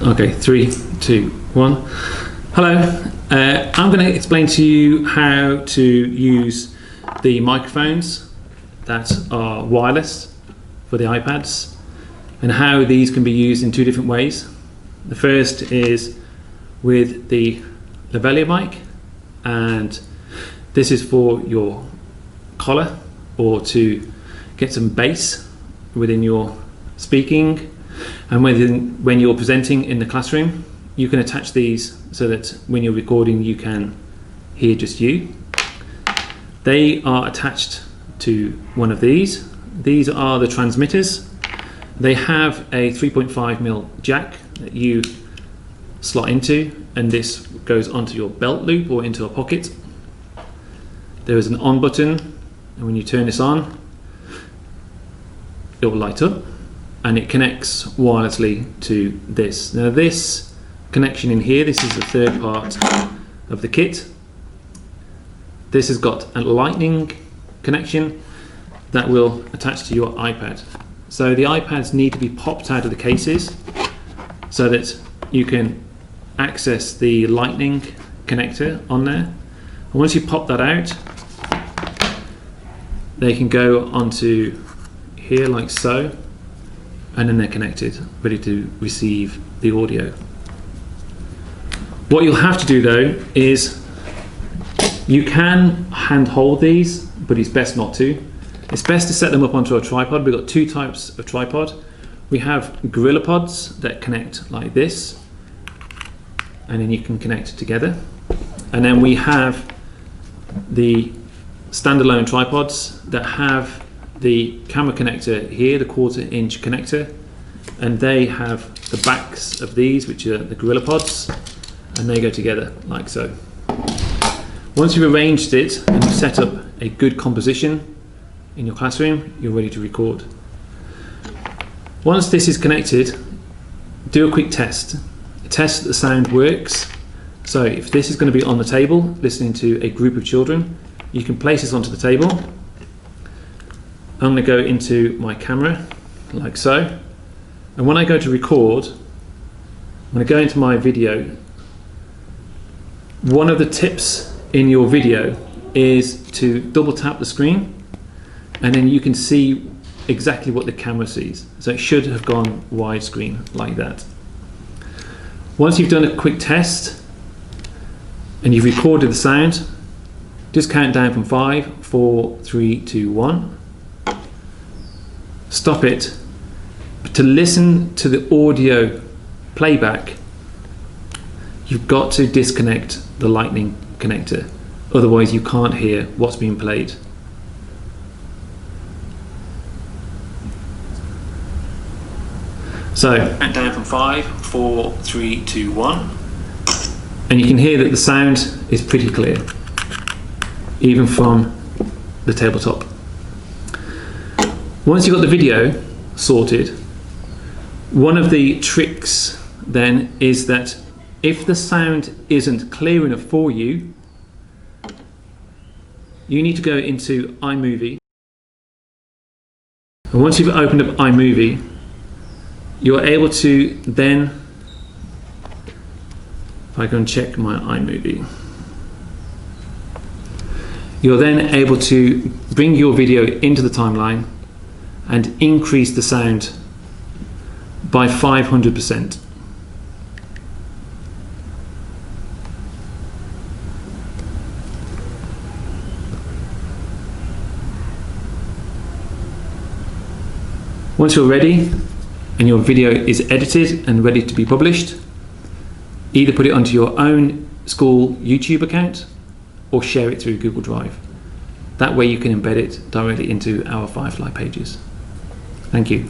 Okay, 3, 2, 1. Hello, I'm going to explain to you how to use the microphones that are wireless for the iPads and how these can be used in two different ways. The first is with the lavalier mic, and this is for your collar or to get some bass within your speaking. And when you're presenting in the classroom, you can attach these so that when you're recording you can hear just you. They are attached to one of these. These are the transmitters. They have a 3.5mm jack that you slot into, and this goes onto your belt loop or into a pocket. There is an on button, and when you turn this on, it will light up and it connects wirelessly to this. Now this connection in here, this is the third part of the kit. This has got a lightning connection that will attach to your iPad. So the iPads need to be popped out of the cases so that you can access the lightning connector on there. And once you pop that out, they can go onto here like so, and then they're connected, ready to receive the audio. What you'll have to do though is you can hand hold these, but it's best not to. It's best to set them up onto a tripod. We've got two types of tripod. We have gorilla pods that connect like this, and then you can connect it together. And then we have the standalone tripods that have the camera connector here, the 1/4 inch connector, and they have the backs of these, which are the gorilla pods, and they go together like so. Once you've arranged it and you've set up a good composition in your classroom, you're ready to record. Once this is connected, do a quick test. Test that the sound works. So if this is going to be on the table listening to a group of children, you can place this onto the table. I'm going to go into my camera like so, and when I go to record, I'm going to go into my video. One of the tips in your video is to double tap the screen, and then you can see exactly what the camera sees. So it should have gone widescreen like that. Once you've done a quick test and you've recorded the sound, just count down from 5, 4, 3, 2, 1. Stop it. But to listen to the audio playback, you've got to disconnect the lightning connector, otherwise you can't hear what's being played. So, and down from 5, 4, 3, 2, 1. And you can hear that the sound is pretty clear, even from the tabletop. Once you've got the video sorted, one of the tricks then is that if the sound isn't clear enough for you, you need to go into iMovie. And once you've opened up iMovie, you're able to then, if I go and check my iMovie, you're then able to bring your video into the timeline and increase the sound by 500%. Once you're ready and your video is edited and ready to be published, either put it onto your own school YouTube account or share it through Google Drive. That way you can embed it directly into our Firefly pages. Thank you.